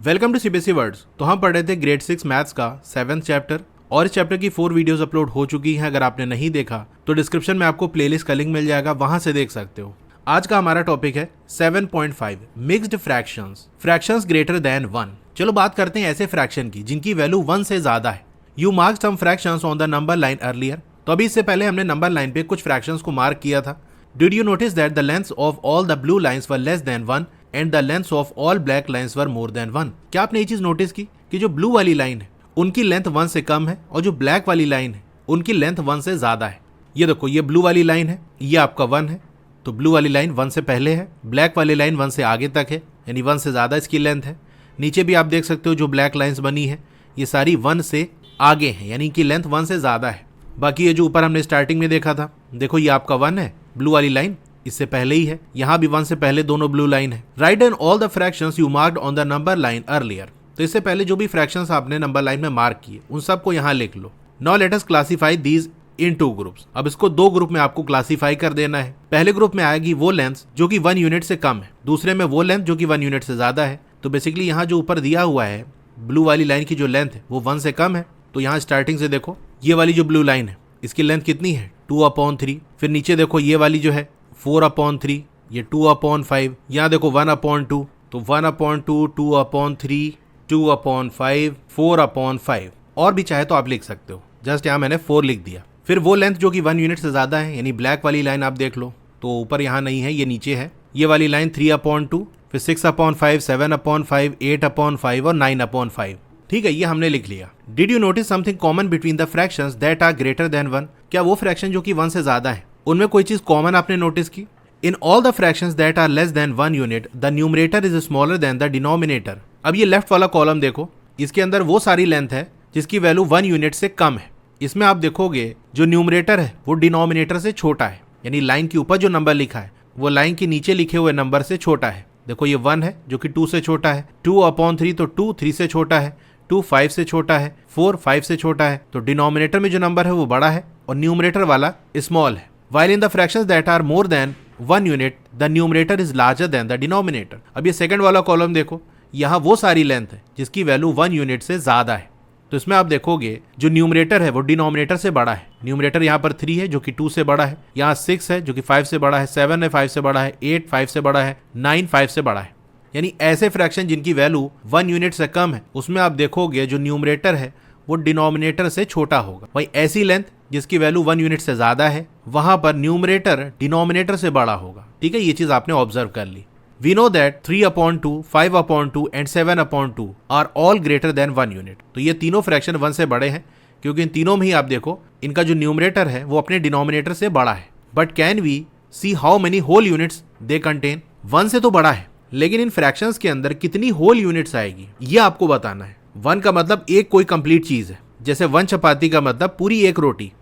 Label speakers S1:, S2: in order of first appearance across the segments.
S1: Welcome to CBSE words. तो हम पढ़ रहे थे ग्रेड 6 मैथ्स का 7th चैप्टर और इस चैप्टर की 4 वीडियोस अपलोड हो चुकी हैं। अगर आपने नहीं देखा तो डिस्क्रिप्शन में आपको प्लेलिस्ट का लिंक मिल जाएगा, वहां से देख सकते हो। आज का हमारा टॉपिक है 7.5 mixed fractions, fractions greater than 1। चलो बात करते हैं ऐसे फ्रैक्शन की जिनकी वैल्यू 1 से ज्यादा है। You mark some fractions on the number line earlier. तो अभी इससे पहले हमने नंबर लाइन पे कुछ फ्रैक्शंस को मार्क किया था। Did you notice that the lengths of all the blue lines were less than 1 and the lengths of all black lines were more than 1। क्या आपने ये चीज नोटिस की कि जो ब्लू वाली लाइन है उनकी लेंथ 1 से कम है और जो ब्लैक वाली लाइन है उनकी लेंथ 1 से ज्यादा है। ये देखो, ये ब्लू वाली लाइन है, ये आपका 1 है, तो ब्लू वाली लाइन 1 से पहले है, ब्लैक वाली लाइन 1 से आगे तक है, यानी 1 से ज्यादा इसकी लेंथ है। नीचे भी आप देख सकते हो जो ब्लैक लाइन्स बनी है ये सारी 1 से आगे है, यानी कि लेंथ 1 से ज्यादा है। बाकी ये जो ऊपर हमने स्टार्टिंग में देखा था, देखो ये आपका 1 है, ब्लू वाली लाइन इससे पहले ही है, यहाँ भी 1 से पहले दोनों ब्लू लाइन है। Write down all the fractions you marked on the number line earlier. तो इससे पहले जो भी फ्रैक्शंस आपने नंबर लाइन में मार्क किए उन सबको यहाँ लिख लो। Now let us classify these in 2 groups. अब इसको 2 ग्रुप में आपको क्लासिफाई कर देना है। पहले ग्रुप में आएगी वो लेंथ जो कि 1 यूनिट से कम है, दूसरे में वो लेंथ जो कि 1 यूनिट से ज्यादा है। तो बेसिकली यहाँ जो ऊपर दिया हुआ है ब्लू वाली लाइन की जो लेंथ है वो 1 से कम है। तो यहाँ स्टार्टिंग से देखो ये वाली जो ब्लू लाइन है इसकी लेंथ कितनी है 2/3। फिर नीचे देखो ये वाली जो है 4/3, ये 2/5, यहाँ देखो 1/2, तो 1/2, 2/3, 2/5, 4/5 और भी चाहे तो आप लिख सकते हो, जस्ट यहाँ मैंने 4 लिख दिया। फिर वो लेंथ जो कि 1 यूनिट से ज्यादा है, यानी ब्लैक वाली लाइन आप देख लो, तो ऊपर यहाँ नहीं है, ये नीचे है। ये वाली लाइन 3/2, फिर 6/5, 7/5, 8/5 और 9/5। ठीक है, ये हमने लिख लिया। Did you notice something common between the fractions that are greater than 1। क्या वो फ्रैक्शन जो कि 1 से ज्यादा है उनमें कोई चीज कॉमन आपने नोटिस की। In all the fractions that are less than 1 unit the numerator is smaller than the denominator. अब ये लेफ्ट वाला कॉलम देखो, इसके अंदर वो सारी लेंथ है जिसकी वैल्यू 1 यूनिट से कम है। इसमें आप देखोगे जो न्यूमरेटर है वो डिनोमिनेटर से छोटा है, यानी लाइन के ऊपर जो नंबर लिखा है वो लाइन के नीचे लिखे हुए नंबर से छोटा है। देखो ये 1 है जो कि 2 से छोटा है, 2/3 तो 2 3 से छोटा है, 2 5 से छोटा है, 4 5 से छोटा है। तो डिनोमिनेटर में जो नंबर है वो बड़ा है और न्यूमरेटर वाला स्मॉल है। While in the fractions that are more than 1 unit, the numerator is larger than the denominator। अब ये सेकंड वाला कॉलम देखो, यहाँ वो सारी लेंथ है जिसकी वैल्यू 1 यूनिट से ज्यादा है। तो इसमें आप देखोगे जो न्यूमरेटर है वो डिनोमिनेटर से बड़ा है। न्यूमरेटर यहाँ पर 3 है जो कि 2 से बड़ा है, यहाँ 6 है जो कि 5 से बड़ा है, 7 है 5 से बड़ा है, 8 5 से बड़ा है, 9 5 से बड़ा है। यानी ऐसे फ्रैक्शन जिनकी वैल्यू 1 यूनिट से कम है उसमें आप देखोगे जो न्यूमरेटर है वो डिनोमिनेटर से छोटा होगा। वही ऐसी लेंथ जिसकी वैल्यू 1 यूनिट से ज्यादा है वहां पर न्यूमरेटर डिनोमिनेटर से बड़ा होगा। ठीक है, ये चीज आपने ऑब्जर्व कर ली। We know that 3/2, 5/2 and 7/2 are all greater than 1 unit. तो ये तीनों फ्रैक्शन 1 से बड़े हैं क्योंकि इन तीनों में ही आप देखो इनका जो न्यूमरेटर है वो अपने डिनोमिनेटर से बड़ा है। But can we see how many whole units they contain. 1 से तो बड़ा है लेकिन इन फ्रैक्शंस के अंदर कितनी होल यूनिट्स आएगी ये आपको बताना है। 1 का मतलब एक कोई कंप्लीट चीज है, जैसे 1 चपाती का मतलब पूरी एक रोटी।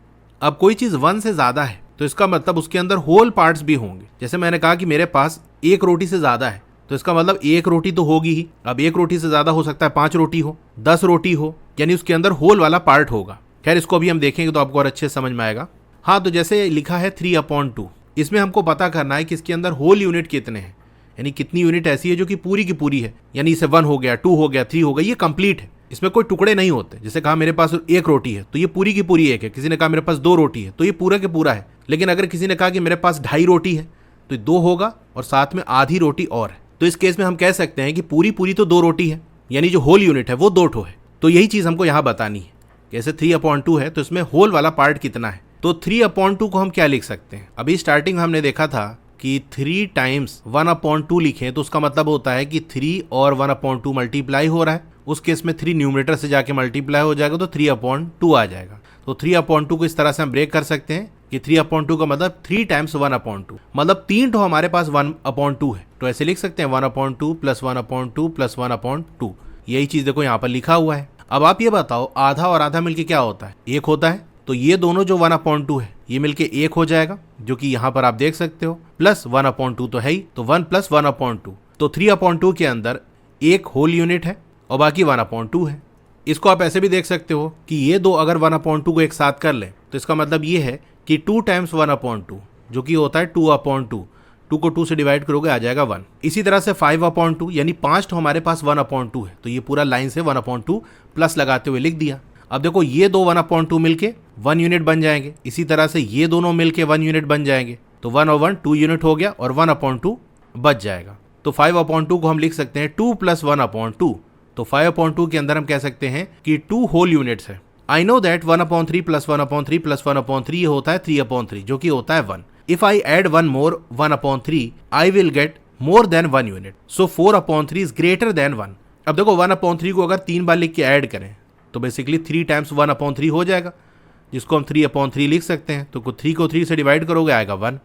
S1: अब कोई चीज 1 से ज्यादा है तो इसका मतलब उसके अंदर होल पार्ट्स भी होंगे। जैसे मैंने कहा कि मेरे पास एक रोटी से ज्यादा है तो इसका मतलब एक रोटी तो होगी ही। अब एक रोटी से ज्यादा हो सकता है 5 रोटी हो, 10 रोटी हो, यानी उसके अंदर होल वाला पार्ट होगा। खैर इसको अभी हम देखेंगे तो आपको और अच्छे समझ में आएगा। हाँ, तो जैसे लिखा है 3/2, इसमें हमको पता करना है कि इसके अंदर होल यूनिट कितने हैं, यानी कितनी यूनिट ऐसी है जो कि पूरी की पूरी है। यानी इसे 1 हो गया, 2 हो गया, 3 हो गया, ये कंप्लीट है, इसमें कोई टुकड़े नहीं होते। जैसे कहा मेरे पास एक रोटी है तो ये पूरी की पूरी एक है, किसी ने कहा मेरे पास 2 रोटी है तो ये पूरा के पूरा है। लेकिन अगर किसी ने कहा कि मेरे पास 2.5 रोटी है तो 2 होगा और साथ में आधी रोटी और है। तो इस केस में हम कह सकते हैं कि पूरी पूरी तो 2 रोटी है, यानी जो होल यूनिट है वो 2 ठो है। तो यही चीज हमको यहाँ बतानी है। जैसे 3/2 है तो इसमें होल वाला पार्ट कितना है। तो 3/2 को हम क्या लिख सकते हैं। अभी स्टार्टिंग में हमने देखा था कि 3 टाइम्स 1/2 लिखें तो उसका मतलब होता है कि 3 और 1/2 मल्टीप्लाई हो रहा है। उस केस में 3 न्यूमरेटर से जाके मल्टीप्लाई हो जाएगा तो 3/2 आ जाएगा। तो 3/2 को इस तरह से हम ब्रेक कर सकते हैं कि 3/2 का मतलब 3 टाइम्स 1/2, मतलब 3 तो हमारे पास 1/2 है। तो ऐसे लिख सकते हैं 1/2 + 1/2 + 1/2। यही चीज देखो यहाँ पर लिखा हुआ है। अब आप ये बताओ आधा और आधा मिलके क्या होता है, 1 होता है। तो ये दोनों जो 1/2 है ये मिलके 1 हो जाएगा, जो कि यहाँ पर आप देख सकते हो, प्लस 1/2 तो है ही, तो 1 + 1/2। तो 3/2 के अंदर एक होल यूनिट है और बाकी 1/2 है। इसको आप ऐसे भी देख सकते हो कि ये दो अगर 1/2 को एक साथ कर ले तो इसका मतलब ये है कि 2 टाइम्स 1/2 जो कि होता है 2/2। 2 को 2 से डिवाइड करोगे आ जाएगा 1। इसी तरह से 5/2 यानी 5 तो हमारे पास 1/2 है, तो ये पूरा लाइन से 1/2 प्लस लगाते हुए लिख दिया। अब देखो ये दो 1/2 मिलके 1 यूनिट बन जाएंगे, इसी तरह से ये दोनों मिलके 1 यूनिट बन जाएंगे, तो 1/1 2 यूनिट हो गया और 1/2 बच जाएगा। तो 5/2 को हम लिख सकते हैं 2 + 1/2। तो 5/2 के अंदर हम कह सकते हैं कि 2 होल यूनिट्स है। आई नो दैट 1/3 + 1/3 + 1/3 ये होता है 3/3 जो कि होता है 1। If I add 1 more 1/3 I will get more than 1 unit, so 4/3 is greater than 1। अब देखो 1/3 को अगर 3 बार लिख के ऐड करें तो बेसिकली 3 टाइम्स 1/3 हो जाएगा, जिसको हम 3/3 लिख सकते हैं। तो 3 को 3 से डिवाइड करोगे आएगा 1।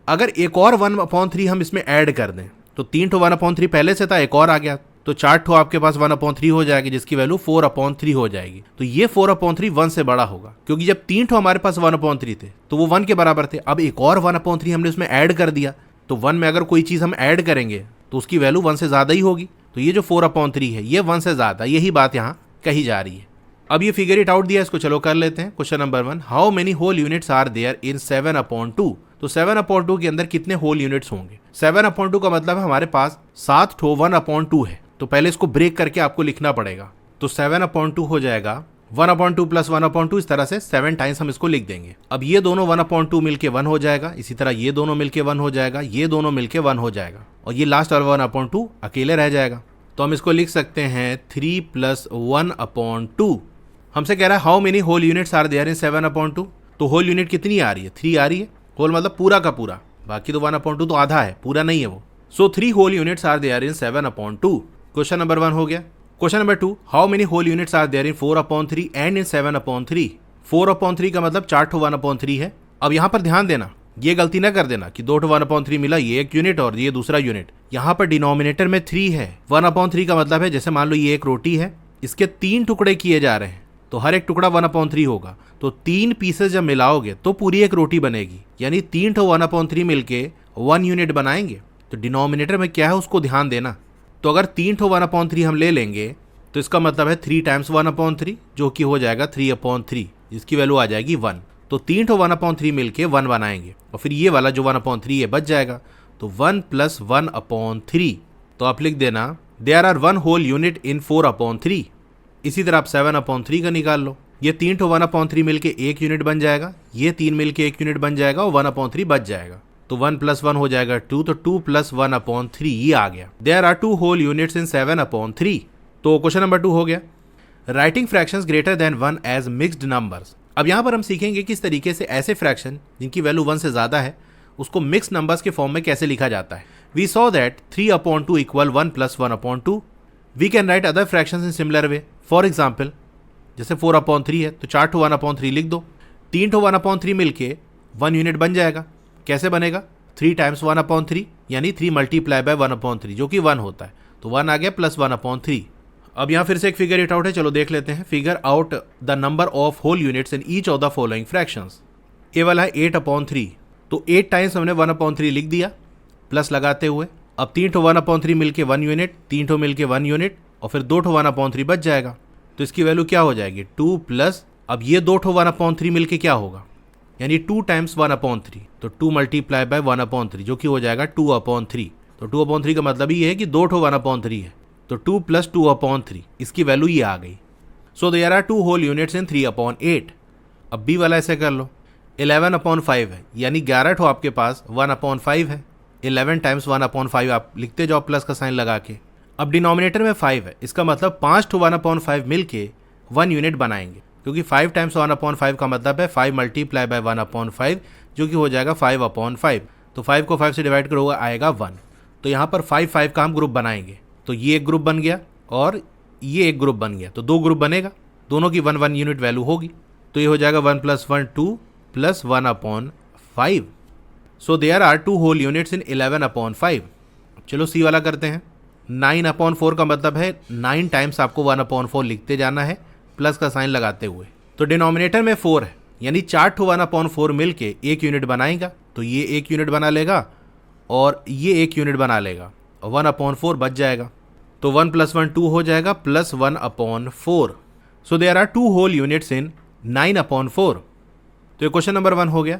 S1: अगर एक और 1/3 हम इसमें ऐड कर दें तो 3 ठो 1/3 पहले से था, एक और आ गया, तो 4 ठो आपके पास 1/3 हो जाएगी, जिसकी वैल्यू 4/3 हो जाएगी। तो ये 4/3 1 से बड़ा होगा, क्योंकि जब 3 ठो हमारे पास 1/3 थे तो वो 1 के बराबर थे। अब एक और 1/3 हमने उसमें ऐड कर दिया, तो 1 में अगर कोई चीज हम ऐड करेंगे तो उसकी वैल्यू 1 से ज्यादा ही होगी। तो ये जो 4/3 है ये 1 से ज्यादा, यही बात यहाँ कही जा रही है। अब ये फिगर इट आउट दिया, इसको चलो कर लेते हैं। Question number 1, how many whole units are there in 7/2? तो 7/2 के अंदर कितने होल यूनिट्स होंगे? 7/2 का मतलब है हमारे पास 7 ठो 1/2 है, तो पहले इसको ब्रेक करके आपको लिखना पड़ेगा। तो 7/2 हो जाएगा 1/2 + 1/2, इस तरह से 7 टाइम्स हम इसको लिख देंगे। अब ये दोनों 1/2 मिलके 1 हो जाएगा, इसी तरह ये दोनों मिलके 1 हो जाएगा, ये दोनों मिलके 1 हो जाएगा, और ये लास्ट वाला 1/2 अकेले रह जाएगा। तो हम इसको लिख सकते हैं 3 + 1/2। हमसे कह रहा है how many whole units are there in 7/2? तो होल यूनिट कितनी आ रही है? 3 आ रही है। होल मतलब पूरा का पूरा, बाकी तो 1/2 तो आधा है, पूरा नहीं है वो। So 3 whole units are there in 7/2। Question number 1 हो गया। Question number 2, how many whole units are there in 4/3 and in 7/3? 4/3 का मतलब 4 ठो 1/3 है। अब यहाँ पर ध्यान देना, ये गलती ना कर देना कि 2 ठो 1/3 मिला, ये एक यूनिट और ये दूसरा यूनिट। यहाँ पर डिनोमिनेटर में 3 है। 1/3 का मतलब है जैसे मान लो ये एक रोटी है, इसके 3 टुकड़े किए जा रहे हैं, तो हर एक टुकड़ा 1/3 होगा, तो 3 पीसेस जब मिलाओगे तो पूरी एक रोटी बनेगी, यानी 3 ठो 1/3 मिलके 1 यूनिट बनाएंगे। तो डिनोमिनेटर में क्या है उसको ध्यान देना। तो अगर 3 ठो 1/3 हम ले लेंगे तो इसका मतलब है 3 टाइम्स 1/3 जो कि हो जाएगा 3/3, जिसकी वैल्यू आ जाएगी 1। तो 3 ठो 1/3 मिलके 1 बनाएंगे, और फिर ये वाला जो 1/3 है बच जाएगा, तो 1 + 1/3। तो आप लिख देना there are 1 whole unit in 4/3। इसी तरह आप 7/3 का निकाल लो। ये 3 ठो 1/3 मिलके 1 यूनिट बन जाएगा, ये 3 मिलके 1 यूनिट बन जाएगा और 1/3 बच जाएगा। तो 1 + 1 हो जाएगा 2, तो 2 + 1/3 ये आ गया। There are 2 whole units in 7/3। तो क्वेश्चन नंबर 2 हो गया। Writing fractions greater than 1 as mixed numbers. अब यहाँ पर हम सीखेंगे किस तरीके से ऐसे फ्रैक्शन जिनकी वैल्यू 1 से ज्यादा है उसको मिक्स नंबर्स के फॉर्म में कैसे लिखा जाता है। We saw that 3/2 = 1 + 1/2। We can write other fractions in similar way. For example जैसे 4/3 है तो 4 ठो 1/3 लिख दो, 3 ठो 1/3 मिलके 1 यूनिट बन जाएगा। कैसे बनेगा? 3 टाइम्स 1/3 यानी 3 × 1/3 जो कि 1 होता है, तो 1 आ गया + 1/3। अब यहाँ फिर से एक फिगर इट आउट है, चलो देख लेते हैं। Figure out the number of whole units in each of the following fractions. A वाला है 8/3, तो 8 टाइम्स हमने 1/3 लिख दिया प्लस लगाते हुए। अब 3 ठो 1/3 मिलके 1 यूनिट, 3 ठो मिलके 1 यूनिट, और फिर 2 ठो 1/3 बच जाएगा, तो इसकी वैल्यू क्या हो जाएगी 2 प्लस, अब ये 2 ठो 1/3 मिलके क्या होगा, यानी 2 टाइम्स 1/3, तो 2 × 1/3 जो कि हो जाएगा 2/3। तो 2/3 का मतलब ये है कि 2 ठो 1/3 है, तो 2 + 2/3 इसकी वैल्यू ये आ गई। So there are 2 whole units in 3/8। अब बी वाला ऐसे कर लो, 11/5 है, यानी 11 ठो आपके पास 1/5 है। 11 टाइम्स 1/5 आप लिखते जाओ प्लस का साइन लगा के। अब डिनोमिनेटर में 5 है, इसका मतलब 5 ठो 1/5 मिलके 1 यूनिट बनाएंगे, क्योंकि 5 टाइम्स 1/5 का मतलब है 5 × 1/5 जो कि हो जाएगा 5/5। तो 5 को 5 से डिवाइड करोगे आएगा 1। तो यहाँ पर 5 5 का हम ग्रुप बनाएंगे, तो ये एक ग्रुप बन गया और ये एक ग्रुप बन गया, तो 2 ग्रुप बनेगा, दोनों की 1 1 यूनिट वैल्यू होगी। तो ये हो जाएगा 1 + 1 2 + 1/5। So there are 2 whole units in 11/5। चलो सी वाला करते हैं। 9/4 का मतलब है 9 टाइम्स आपको 1/4 लिखते जाना है प्लस का साइन लगाते हुए। तो डिनोमिनेटर में 4 है, यानी 4 ठो 1/4 मिलके 1 यूनिट बनाएगा, तो ये 1 यूनिट बना लेगा और ये 1 यूनिट बना लेगा, और 1/4 बच जाएगा। तो 1 + 1 2 हो जाएगा plus 1/4। So there are 2 whole units in 9/4। तो ये क्वेश्चन नंबर 1 हो गया।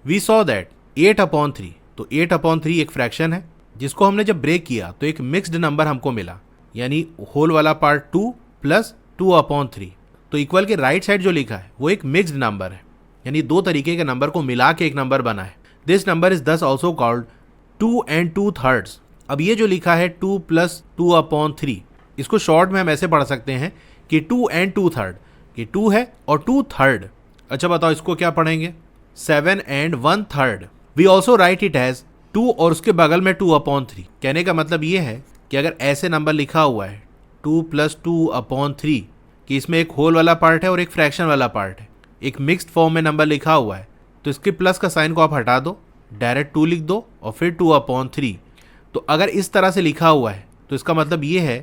S1: वी सॉ दैट 8/3 तो 8/3 एक फ्रैक्शन है जिसको हमने जब ब्रेक किया तो एक मिक्स्ड नंबर हमको मिला, यानी होल वाला पार्ट 2 प्लस 2/3। तो इक्वल के राइट साइड जो लिखा है वो एक मिक्स्ड नंबर है, यानी दो तरीके के नंबर को मिला के एक नंबर बना है। दिस नंबर इज दस ऑल्सो कॉल्ड 2 and 2/3। अब ये जो लिखा है 2 + 2/3, इसको शॉर्ट में हम ऐसे पढ़ सकते हैं कि 2 and 2/3, कि 2 है और 2/3। अच्छा बताओ इसको क्या पढ़ेंगे? 7 and 1/3। We also write it as 2 और उसके बगल में 2/3। कहने का मतलब ये है कि अगर ऐसे नंबर लिखा हुआ है 2 + 2/3 कि इसमें एक होल वाला पार्ट है और एक फ्रैक्शन वाला पार्ट है, एक मिक्स्ड फॉर्म में नंबर लिखा हुआ है, तो इसके प्लस का साइन को आप हटा दो, डायरेक्ट 2 लिख दो और फिर 2/3। तो अगर इस तरह से लिखा हुआ है तो इसका मतलब ये है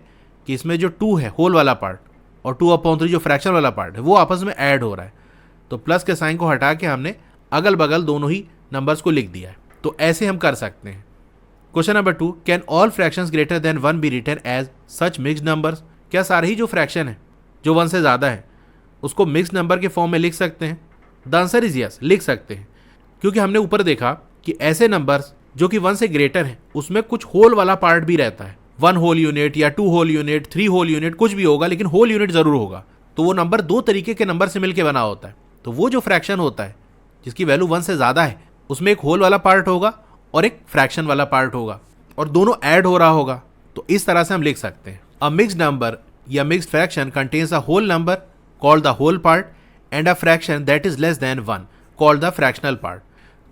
S1: कि इसमें जो 2 है होल वाला पार्ट और 2/3 जो फ्रैक्शन वाला पार्ट है वो आपस में ऐड हो रहा है। तो प्लस के साइन को हटा के हमने अगल बगल दोनों ही नंबर्स को लिख दिया है। तो ऐसे हम कर सकते हैं। Question number 2, can all fractions greater than 1 be written as such mixed numbers? क्या सारे ही जो फ्रैक्शन है जो 1 से ज़्यादा है उसको मिक्स्ड नंबर के फॉर्म में लिख सकते हैं? द आंसर इज यस, लिख सकते हैं, क्योंकि हमने ऊपर देखा कि ऐसे नंबर्स जो कि 1 से ग्रेटर हैं उसमें कुछ होल वाला पार्ट भी रहता है। 1 होल यूनिट या 2 होल यूनिट, 3 होल यूनिट, कुछ भी होगा लेकिन होल यूनिट जरूर होगा। तो वो नंबर दो तरीके के नंबर से मिलकर बना होता है। तो वो जो फ्रैक्शन होता है जिसकी वैल्यू 1 से ज़्यादा है उसमें एक होल वाला पार्ट होगा और एक फ्रैक्शन वाला पार्ट होगा और दोनों ऐड हो रहा होगा। तो इस तरह से हम लिख सकते हैं, अ मिक्स्ड नंबर या mixed fraction contains a whole number called the whole part and a fraction that is less than 1 called the fractional part.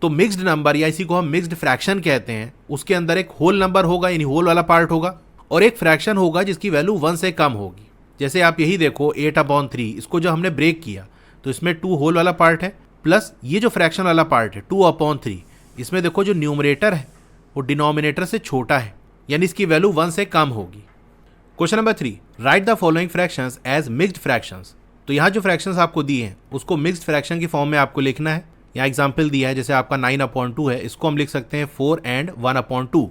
S1: तो मिक्स्ड नंबर या इसी को हम मिक्स्ड फ्रैक्शन कहते हैं, उसके अंदर एक होल नंबर होगा यानी होल वाला पार्ट होगा और एक फ्रैक्शन होगा जिसकी वैल्यू 1 से कम होगी। जैसे आप यही देखो 8/3, इसको जो हमने ब्रेक किया तो इसमें 2 होल वाला पार्ट है प्लस ये जो फ्रैक्शन वाला पार्ट है 2/3, इसमें देखो जो न्यूमरेटर है वो डिनोमिनेटर से छोटा है यानी इसकी वैल्यू 1 से कम होगी। Question number 3, write the following fractions as mixed fractions. तो यहाँ जो फ्रैक्शंस आपको दिए हैं उसको मिक्स्ड फ्रैक्शन की फॉर्म में आपको लिखना है। यहाँ एग्जाम्पल दिया है, जैसे आपका 9/2 है, इसको हम लिख सकते हैं 4 and 1/2।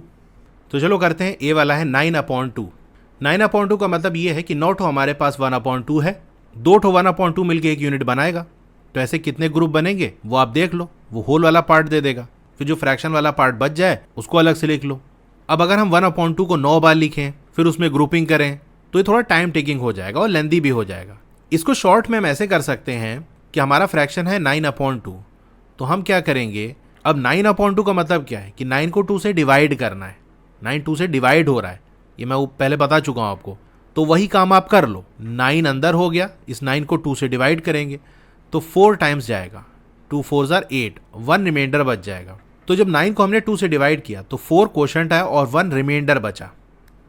S1: तो चलो करते हैं, ए वाला है 9/2। 9/2 का मतलब ये है कि 9 ठो हमारे पास 1/2 है, 2 ठो 1/2 मिलके एक यूनिट बनाएगा। तो ऐसे कितने ग्रुप बनेंगे वो आप देख लो, वो होल वाला पार्ट दे देगा, फिर जो फ्रैक्शन वाला पार्ट बच जाए उसको अलग से लिख लो। अब अगर हम 1/2 को 9 बार लिखें फिर उसमें ग्रुपिंग करें तो ये थोड़ा टाइम टेकिंग हो जाएगा और लेंदी भी हो जाएगा। इसको शॉर्ट में हम ऐसे कर सकते हैं कि हमारा फ्रैक्शन है 9/2, तो हम क्या करेंगे, अब 9/2 का मतलब क्या है कि 9 को 2 से डिवाइड करना है। 9 2 से डिवाइड हो रहा है, ये मैं पहले बता चुका हूँ आपको, तो वही काम आप कर लो। 9 अंदर हो गया, इस 9 को 2 से डिवाइड करेंगे तो 4 टाइम्स जाएगा, 2 4s are 8, 1 रिमाइंडर बच जाएगा। तो जब 9 को हमने 2 से डिवाइड किया तो 4 क्वोशंट आया और 1 रिमाइंडर बचा।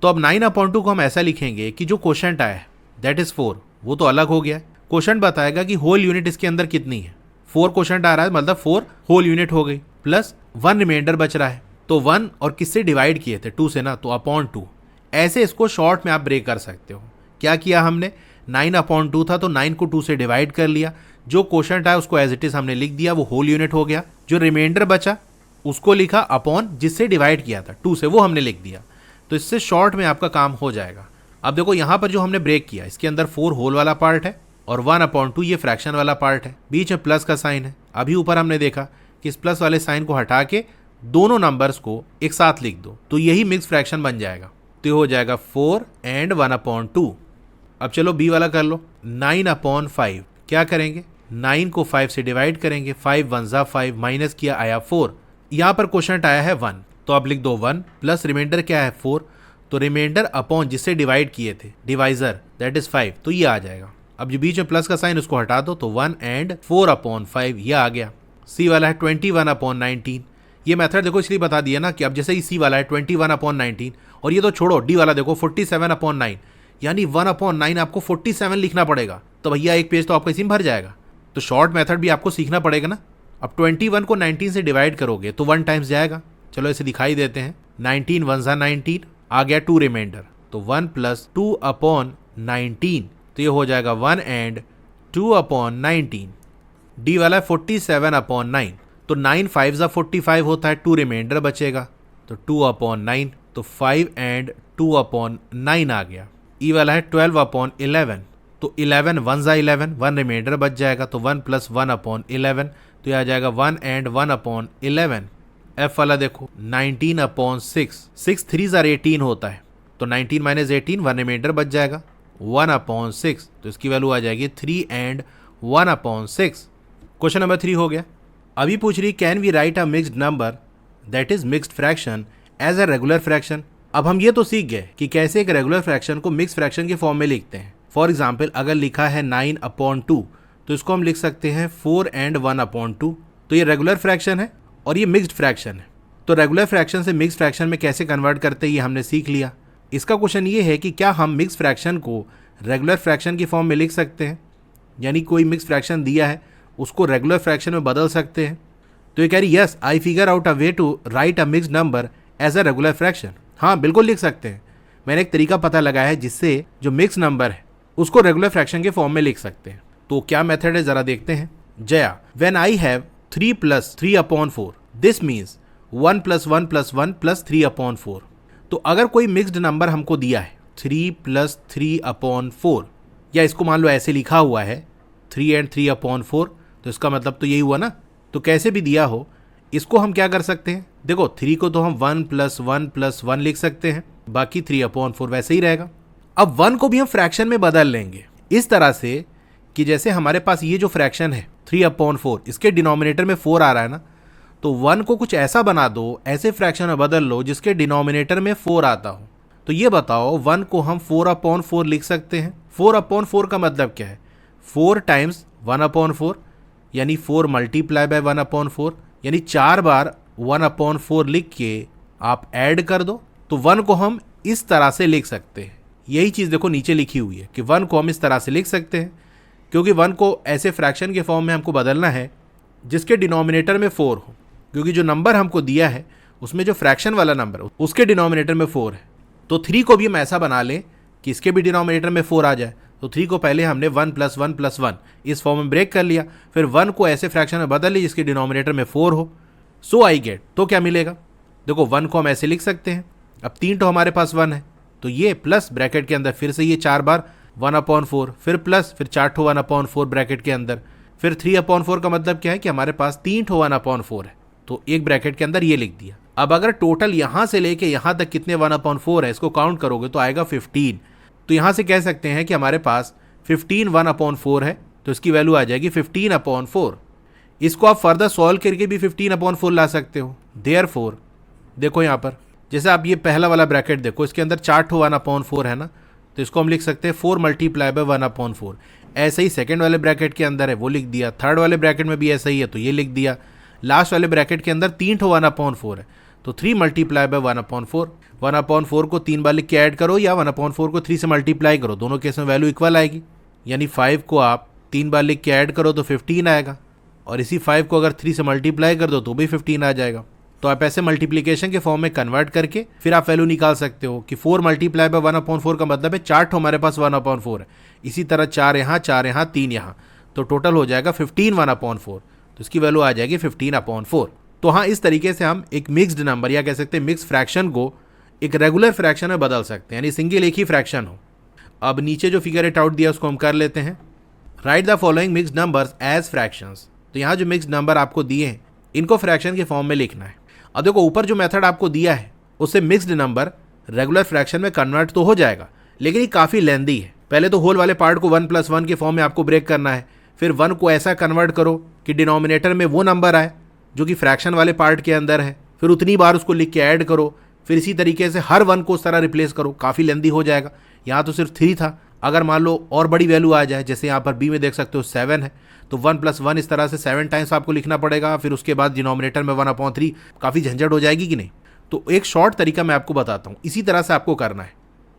S1: तो अब 9/2 को हम ऐसा लिखेंगे कि जो क्वोशंट आया है दैट इज 4, वो तो अलग हो गया। क्वोशंट बताएगा कि होल यूनिट इसके अंदर कितनी है। 4 क्वोशंट आ रहा है मतलब 4 होल यूनिट हो गई, प्लस 1 रिमाइंडर बच रहा है। तो 1 और किससे डिवाइड किए थे, 2 से ना, तो /2। ऐसे इसको शॉर्ट में आप ब्रेक कर सकते हो। क्या किया हमने, 9/2 था तो 9 को 2 से डिवाइड कर लिया, जो क्वोशंट आया उसको एज इट इज हमने लिख दिया, वो होल यूनिट हो गया। जो रिमाइंडर बचा उसको लिखा अपॉन जिससे डिवाइड किया था 2 से, वो हमने लिख दिया। तो इससे शॉर्ट में आपका काम हो जाएगा। अब देखो यहाँ पर जो हमने ब्रेक किया इसके अंदर 4 होल वाला पार्ट है और 1/2 ये फ्रैक्शन वाला पार्ट है, बीच में प्लस का साइन है। अभी ऊपर हमने देखा कि इस प्लस वाले साइन को हटा के दोनों नंबर्स को एक साथ लिख दो तो यही मिक्स फ्रैक्शन बन जाएगा। तो ये हो जाएगा 4 and 1/2। अब चलो बी वाला कर लो, 9/5। क्या करेंगे, 9 को 5 से डिवाइड करेंगे, 5 1 जा 5, माइनस किया आया 4। यहाँ पर क्वोशंट आया है 1 तो आप लिख दो 1 प्लस रिमाइंडर क्या है 4, तो रिमाइंडर अपॉन जिससे डिवाइड किए थे डिवाइजर दैट इज 5, तो ये आ जाएगा। अब जो बीच में प्लस का साइन उसको हटा दो तो 1 and 4/5 ये आ गया। सी वाला है 21/19। ये मेथड देखो इसलिए बता दिया ना कि अब जैसे ही सी वाला है 21/19 और ये तो छोड़ो, डी वाला देखो 47/9, यानी 1/9 आपको 47 लिखना पड़ेगा। तो भैया एक पेज तो आपका इसी में भर जाएगा। तो शॉर्ट मेथड भी आपको सीखना पड़ेगा ना। अब 21 को 19 से डिवाइड करोगे तो 1 टाइम्स जाएगा। चलो इसे दिखाई देते हैं, 19 1 जा 19, आ गया 2 रिमाइंडर, तो 1 + 2/19, तो ये हो जाएगा 1 and 2/19। डी वाला है 47/9, तो 9 5 जा 45 होता है, 2 रिमाइंडर बचेगा तो 2/9, तो 5 and 2/9 आ गया। ई वाला है 12/11, तो 11 1 जा 11, 1 रिमाइंडर बच जाएगा तो 1 + 1/11, तो यह आ जाएगा 1 and 1/11। एफ वाला देखो 19/6, 6 3s are 18 होता है, तो 19 माइनस 18 1 रिमाइंडर बच जाएगा 1/6, तो इसकी वैल्यू आ जाएगी 3 and 1/6। क्वेश्चन नंबर 3 हो गया। अभी पूछ रही can we write a mixed number that is mixed fraction as a regular fraction. अब हम ये तो सीख गए कि कैसे एक रेगुलर फ्रैक्शन को मिक्स फ्रैक्शन के फॉर्म में लिखते हैं। फॉर एग्जाम्पल अगर लिखा है 9/2 तो इसको हम लिख सकते हैं 4 and 1/2। तो ये रेगुलर फ्रैक्शन है और ये मिक्स्ड फ्रैक्शन है। तो रेगुलर फ्रैक्शन से मिक्स्ड फ्रैक्शन में कैसे कन्वर्ट करते हैं ये हमने सीख लिया। इसका क्वेश्चन ये है कि क्या हम मिक्स फ्रैक्शन को रेगुलर फ्रैक्शन की फॉर्म में लिख सकते हैं, यानी कोई मिक्स फ्रैक्शन दिया है उसको रेगुलर फ्रैक्शन में बदल सकते हैं। तो ये कह रही yes I figure out a way to write a mixed number as a regular fraction. हाँ बिल्कुल लिख सकते हैं, मैंने एक तरीका पता लगाया है जिससे जो मिक्स नंबर है उसको रेगुलर फ्रैक्शन के फॉर्म में लिख सकते हैं। तो क्या मेथड है जरा देखते हैं। Jaya when I have 3 + 3/4 this means 1 + 1 + 1 + 3/4। तो अगर कोई मिक्स्ड नंबर हमको दिया है 3 + 3/4, या इसको मान लो ऐसे लिखा हुआ है 3 and 3/4, तो इसका मतलब तो यही हुआ ना। तो कैसे भी दिया हो इसको हम क्या कर सकते हैं, देखो 3 को तो हम 1 + 1 + 1 लिख सकते हैं, बाकी 3/4 वैसे ही रहेगा। अब 1 को भी हम फ्रैक्शन में बदल लेंगे इस तरह से कि जैसे हमारे पास ये जो फ्रैक्शन है 3/4 इसके डिनोमिनेटर में 4 आ रहा है ना, तो 1 को कुछ ऐसा बना दो, ऐसे फ्रैक्शन में बदल लो जिसके डिनोमिनेटर में 4 आता हो। तो ये बताओ 1 को हम 4/4 लिख सकते हैं। 4/4 का मतलब क्या है, 4 × 1/4 यानी 4 × 1/4, यानी 4 बार 1/4 लिख के आप ऐड कर दो तो 1 को हम इस तरह से लिख सकते हैं। यही चीज़ देखो नीचे लिखी हुई है कि 1 को हम इस तरह से लिख सकते हैं, क्योंकि 1 को ऐसे फ्रैक्शन के फॉर्म में हमको बदलना है जिसके डिनोमिनेटर में 4 हो, क्योंकि जो नंबर हमको दिया है उसमें जो फ्रैक्शन वाला नंबर है उसके डिनोमिनेटर में 4 है। तो 3 को भी हम ऐसा बना लें कि इसके भी डिनोमिनेटर में 4 आ जाए। तो 3 को पहले हमने 1 + 1 + 1 इस फॉर्म में ब्रेक कर लिया, फिर 1 को ऐसे फ्रैक्शन में बदल लिया जिसके डिनोमिनेटर में 4 हो। सो आई गेट, तो क्या मिलेगा, देखो 1 को हम ऐसे लिख सकते हैं। अब 3 तो हमारे पास 1 है, तो ये प्लस ब्रैकेट के अंदर फिर से ये 4 बार 1/4, फिर प्लस, फिर 4 ठो 1/4 ब्रैकेट के अंदर, फिर 3/4 का मतलब क्या है कि हमारे पास 3 ठो 1/4 है, तो एक ब्रैकेट के अंदर ये लिख दिया। अब अगर टोटल यहाँ से लेके यहाँ तक कितने 1/4 है इसको काउंट करोगे तो आएगा 15। तो यहाँ से कह सकते हैं कि हमारे पास 15 1/4 है, तो इसकी वैल्यू आ जाएगी 15/4। इसको आप फर्दर सॉल्व करके भी 15/4 ला सकते हो। देयरफॉर देखो यहाँ पर जैसे आप ये पहला वाला ब्रैकेट देखो, इसके अंदर 4 ठो 1/4 है ना, तो इसको हम लिख सकते हैं 4 × 1/4। ऐसे ही सेकंड वाले ब्रैकेट के अंदर है वो लिख दिया, थर्ड वाले ब्रैकेट में भी ऐसा ही है तो ये लिख दिया, लास्ट वाले ब्रैकेट के अंदर 3 ठो 1/4 है तो 3 × 1/4। 1/4 को 3 बार लिख के ऐड करो या 1/4 को 3 से मल्टीप्लाई करो, दोनों केस में वैल्यू इक्वल आएगी। यानी 5 को आप 3 बार लिख के ऐड करो तो 15 आएगा, और इसी 5 को अगर 3 से मल्टीप्लाई कर दो तो भी 15 आ जाएगा। तो आप ऐसे मल्टीप्लिकेशन के फॉर्म में कन्वर्ट करके फिर आप वैल्यू निकाल सकते हो कि 4 × 1/4 का मतलब है 4 ठो हमारे पास 1/4 है, इसी तरह 4 यहाँ 3 यहाँ, तो टोटल हो जाएगा 15 1/4, तो इसकी वैल्यू आ जाएगी 15/4। तो हाँ, इस तरीके से हम एक मिक्स्ड नंबर या कह सकते हैं मिक्स फ्रैक्शन को एक रेगुलर फ्रैक्शन में बदल सकते हैं, यानी सिंगल एक ही फ्रैक्शन हो। अब नीचे जो फिगर इट आउट दिया उसको हम कर लेते हैं। Write the following mixed numbers as fractions. तो यहाँ जो मिक्स्ड नंबर आपको दिए हैं इनको फ्रैक्शन के फॉर्म में लिखना है। अब देखो ऊपर जो मेथड आपको दिया है उससे मिक्स्ड नंबर रेगुलर फ्रैक्शन में कन्वर्ट तो हो जाएगा, लेकिन ये काफ़ी लेंदी है। पहले तो होल वाले पार्ट को 1 + 1 के फॉर्म में आपको ब्रेक करना है, फिर 1 को ऐसा कन्वर्ट करो कि डिनोमिनेटर में वो नंबर आए जो कि फ्रैक्शन वाले पार्ट के अंदर है, फिर उतनी बार उसको लिख के ऐड करो, फिर इसी तरीके से हर 1 को उस तरह रिप्लेस करो। काफ़ी लेंदी हो जाएगा। यहाँ तो सिर्फ 3 था, अगर मान लो और बड़ी वैल्यू आ जाए, जैसे यहाँ पर बी में देख सकते हो 7 है, तो 1 + 1 इस तरह से 7 टाइम्स आपको लिखना पड़ेगा, फिर उसके बाद डिनोमिनेटर में 1/3, काफ़ी झंझट हो जाएगी कि नहीं। तो एक शॉर्ट तरीका मैं आपको बताता हूँ, इसी तरह से आपको करना है।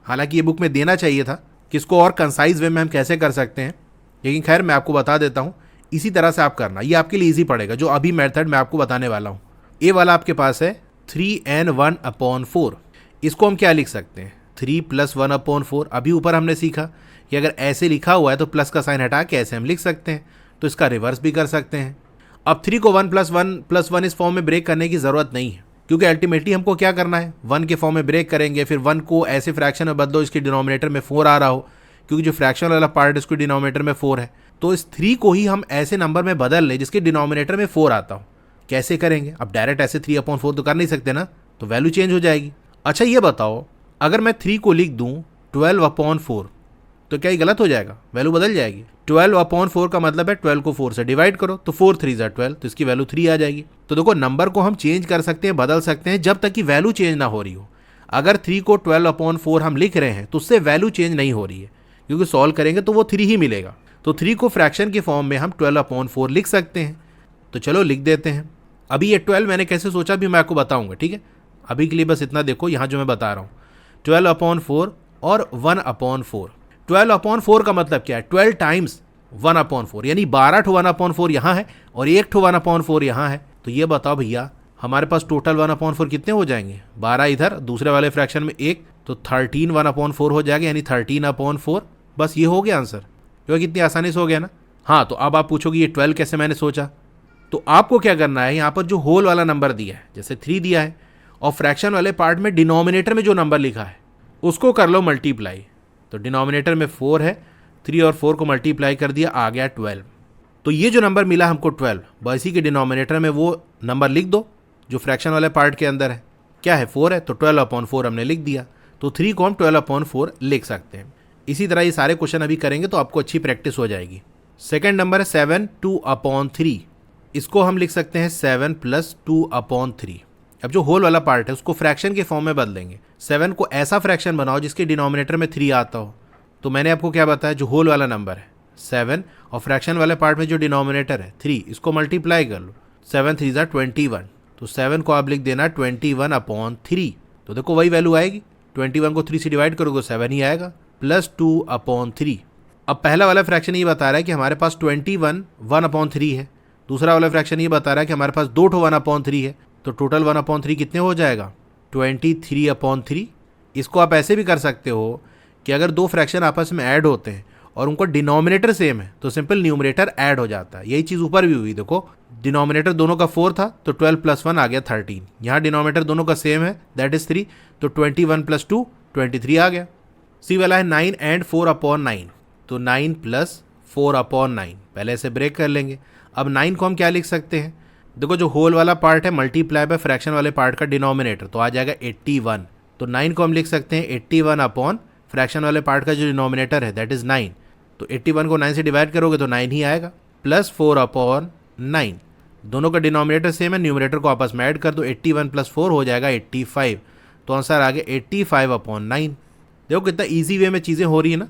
S1: हालांकि ये बुक में देना चाहिए था कि इसको और कंसाइज वे में हम कैसे कर सकते हैं, लेकिन खैर मैं आपको बता देता हूँ, इसी तरह से आप करना, ये आपके लिए ईजी पड़ेगा। जो अभी मेथड मैं आपको बताने वाला हूँ, ए वाला आपके पास है 3n 1/4, इसको हम क्या लिख सकते हैं 3 + 1/4। अभी ऊपर हमने सीखा कि अगर ऐसे लिखा हुआ है तो प्लस का साइन हटा के ऐसे हम लिख सकते हैं, तो इसका रिवर्स भी कर सकते हैं। अब 3 को 1 + 1 + 1 इस फॉर्म में ब्रेक करने की ज़रूरत नहीं है, क्योंकि अल्टीमेटली हमको क्या करना है 1 के फॉर्म में ब्रेक करेंगे, फिर 1 को ऐसे फ्रैक्शन में बदलो इसके डिनोमिनेटर में 4 आ रहा हो, क्योंकि जो फ्रैक्शन वाला पार्ट इसके डिनोमिनेटर में 4 है, तो इस 3 को ही हम ऐसे नंबर में बदल लें जिसके डिनोमिनेटर में 4 आता हो। कैसे करेंगे? अब डायरेक्ट ऐसे 3/4 तो कर नहीं सकते ना, तो वैल्यू चेंज हो जाएगी। अच्छा ये बताओ, अगर मैं 3 को लिख दूं 12/4 तो क्या ये गलत हो जाएगा? वैल्यू बदल जाएगी। 12/4 का मतलब है 12 को 4 से डिवाइड करो, तो 4 3 ज़ा 12, तो इसकी वैल्यू 3 आ जाएगी। तो देखो नंबर को हम चेंज कर सकते हैं, बदल सकते हैं, जब तक कि वैल्यू चेंज ना हो रही हो। अगर 3 को 12/4 हम लिख रहे हैं तो उससे वैल्यू चेंज नहीं हो रही है, क्योंकि सॉल्व करेंगे तो वो 3 ही मिलेगा। तो 3 को फ्रैक्शन के फॉर्म में हम 12/4 लिख सकते हैं। तो चलो लिख देते हैं। अभी ये 12 मैंने कैसे सोचा भी मैं आपको बताऊंगा, ठीक है। अभी के लिए बस इतना देखो, यहाँ जो मैं बता रहा हूँ 12/4 और 1/4। 12/4 का मतलब क्या है? 12 टाइम्स 1/4, यानी 12 ठो 1/4 यहाँ है और 1 ठो 1/4 यहाँ है। तो ये बताओ भैया, हमारे पास टोटल 1/4 कितने हो जाएंगे? 12 इधर, दूसरे वाले फ्रैक्शन में 1, तो 13 1/4 हो जाएगा, यानी 13/4। बस ये हो गया आंसर, क्योंकि कितनी आसानी से हो गया ना। हाँ, तो अब आप पूछोगे ये 12 कैसे मैंने सोचा? तो आपको क्या करना है, यहाँ पर जो होल वाला नंबर दिया है, जैसे 3 दिया है, और फ्रैक्शन वाले पार्ट में डिनोमिनेटर में जो नंबर लिखा है उसको कर लो मल्टीप्लाई। तो डिनोमिनेटर में 4 है, 3 और 4 को मल्टीप्लाई कर दिया, आ गया 12। तो ये जो नंबर मिला हमको 12, बस इसी के डिनोमिनेटर में वो नंबर लिख दो जो फ्रैक्शन वाले पार्ट के अंदर है। क्या है? 4 है, तो 12/4 हमने लिख दिया। तो 3 को हम 12/4 लिख सकते हैं। इसी तरह ये सारे क्वेश्चन अभी करेंगे तो आपको अच्छी प्रैक्टिस हो जाएगी। सेकेंड नंबर है 7 2/3। इसको हम लिख सकते हैं 7 + 2/3। अब जो होल वाला पार्ट है उसको फ्रैक्शन के फॉर्म में बदलेंगे। 7 को ऐसा फ्रैक्शन बनाओ जिसके डिनोमिनेटर में 3 आता हो। तो मैंने आपको क्या बताया, जो होल वाला नंबर है 7 और फ्रैक्शन वाले पार्ट में जो डिनोमिनेटर है 3, इसको मल्टीप्लाई कर लो। 7 3 ज़ा 21, तो 7 को आप लिख देना 21/3। तो देखो वही वैल्यू आएगी, 21 को 3 से डिवाइड करोगे 7 ही आएगा, प्लस 2/3। अब पहला वाला फ्रैक्शन ये बता रहा है कि हमारे पास 21 1/3 है, दूसरा वाला फ्रैक्शन ये बता रहा है कि हमारे पास 2 ठो 1/3 है। तो टोटल 1/3 कितने हो जाएगा? 23/3। इसको आप ऐसे भी कर सकते हो कि अगर दो फ्रैक्शन आपस में ऐड होते हैं और उनको डिनोमिनेटर सेम है तो सिंपल न्यूमरेटर ऐड हो जाता है। यही चीज़ ऊपर भी हुई, देखो डिनोमिनेटर दोनों का 4 था तो 12 + 1 आ गया 13। यहाँ डिनोमिनेटर दोनों का सेम है, दैट इज 3, तो 21 + 2 23 आ गया। सी वाला है 9 and 4/9, तो 9 + 4/9, पहले से ब्रेक कर लेंगे। अब 9 को हम क्या लिख सकते हैं? देखो जो होल वाला पार्ट है मल्टीप्लाई बाय फ्रैक्शन वाले पार्ट का डिनोमिनेटर, तो आ जाएगा 81। तो 9 को हम लिख सकते हैं 81/ फ्रैक्शन वाले पार्ट का जो डिनोमिनेटर है दैट इज 9। तो 81 को 9 से डिवाइड करोगे तो 9 ही आएगा, प्लस 4/9। दोनों का डिनोमिनेटर सेम है, न्यूमरेटर को आपस में ऐड कर दो, 81 + 4 हो जाएगा 85। तो आंसर आ गया 85/9। देखो कितना ईजी वे में चीज़ें हो रही है ना।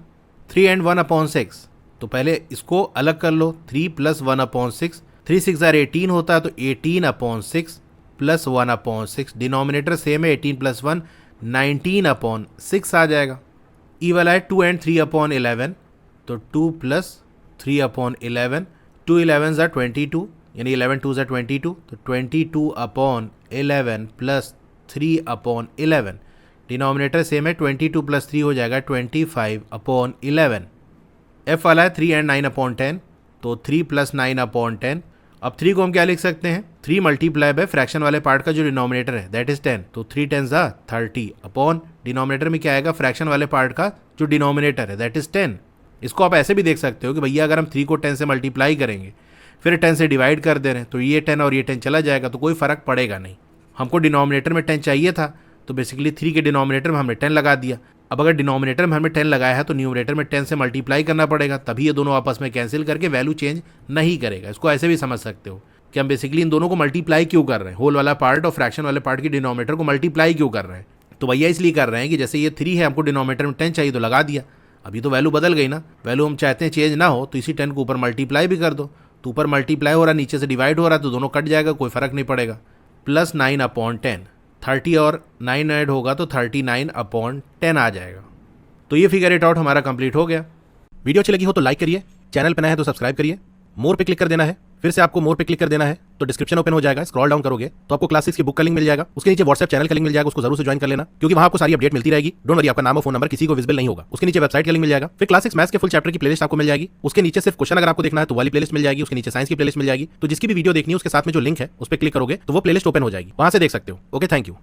S1: 3 and 1/6, तो पहले इसको अलग कर लो, 3 + 1/6, 3 6 ज़ा 18 होता है, तो 18/6 प्लस 1/6, डिनोमिनेटर सेम है, 18 + 1 19/6 आ जाएगा। ई वाला है 2 and 3/11, तो 2 + 3/11, 2 11 ज़ा 22, यानी 11 2 ज़ा 22, तो 22/11 प्लस 3/11, डिनोमिनेटर सेम है, 22 + 3 हो जाएगा 25/11। एफ वाला है 3 and 9/10, तो 3 + 9/10। अब 3 को हम क्या लिख सकते हैं? 3 मल्टीप्लाई बाय फ्रैक्शन वाले पार्ट का जो डिनोमिनेटर है दैट इज 10, तो 3 10 ज़ा 30 अपॉन डिनोमिनेटर में क्या आएगा? फ्रैक्शन वाले पार्ट का जो डिनोमिनेटर है दैट इज 10। इसको आप ऐसे भी देख सकते हो कि भैया अगर हम 3 को 10 से मल्टीप्लाई करेंगे फिर 10 से डिवाइड कर दे रहे हैं तो ये 10 और ये 10 चला जाएगा, तो कोई फ़र्क पड़ेगा नहीं। हमको डिनोमिनेटर में 10 चाहिए था तो बेसिकली 3 के डिनोमिनेटर में हमने 10 लगा दिया। अब अगर डिनोमिनेटर में हमने 10 लगाया है तो न्यूमरेटर में 10 से मल्टीप्लाई करना पड़ेगा, तभी ये दोनों आपस में कैंसिल करके वैल्यू चेंज नहीं करेगा। इसको ऐसे भी समझ सकते हो कि हम बेसिकली इन दोनों को मल्टीप्लाई क्यों कर रहे हैं, होल वाला पार्ट और फ्रैक्शन वाले पार्ट की डिनोमिनेटर को मल्टीप्लाई क्यों कर रहे हैं। तो भैया इसलिए कर रहे हैं कि जैसे ये 3 है, हमको डिनोमिनेटर में 10 चाहिए तो लगा दिया, अभी तो वैल्यू बदल गई ना। वैल्यू हम चाहते हैं चेंज ना हो, तो इसी 10 को ऊपर मल्टीप्लाई भी कर दो, तो ऊपर मल्टीप्लाई हो रहा है, नीचे से डिवाइड हो रहा है, तो दोनों कट जाएगा, कोई फर्क नहीं पड़ेगा। प्लस 9/10, 30 और 9 ऐड होगा तो 39/10 आ जाएगा। तो ये फिगर इट आउट हमारा कंप्लीट हो गया।
S2: वीडियो अच्छी लगी हो तो लाइक करिए, चैनल पर नया है तो सब्सक्राइब करिए, मोर पे क्लिक कर देना है। फिर से आपको मोर पे क्लिक कर देना है तो डिस्क्रिप्शन ओपन हो जाएगा, स्क्रॉल डाउन करोगे तो आपको क्लास 6 की बुक का लिंक मिल जाएगा, उसके नीचे व्हाट्सएप चैनल का लिंक मिल जाएगा, उसको जरूर से ज्वाइन कर लेना क्योंकि वहां आपको सारी अपडेट मिलती रहेगी। डोंट वरी, आपका नाम और फोन नंबर किसी को विजिबल नहीं होगा। उसके नीचे वेबसाइट का लिंक मिल जाएगा, फिर क्लास 6 मैथ्स के फुल चैप्टर की प्लेलिस्ट आपको मिल जाएगी, उसके नीचे सिर्फ क्वेश्चन अगर आपको देखना है तो वाली प्लेलिस्ट मिल जाएगी, उसके नीचे साइंस की प्लेलिस्ट मिल जाएगी। तो जिसकी भी वीडियो देखनी है उसके साथ में जो लिंक है उस पर क्लिक करोगे तो वो प्लेलिस्ट ओपन हो जाएगी, वहां से देख सकते हो। Okay, thank you.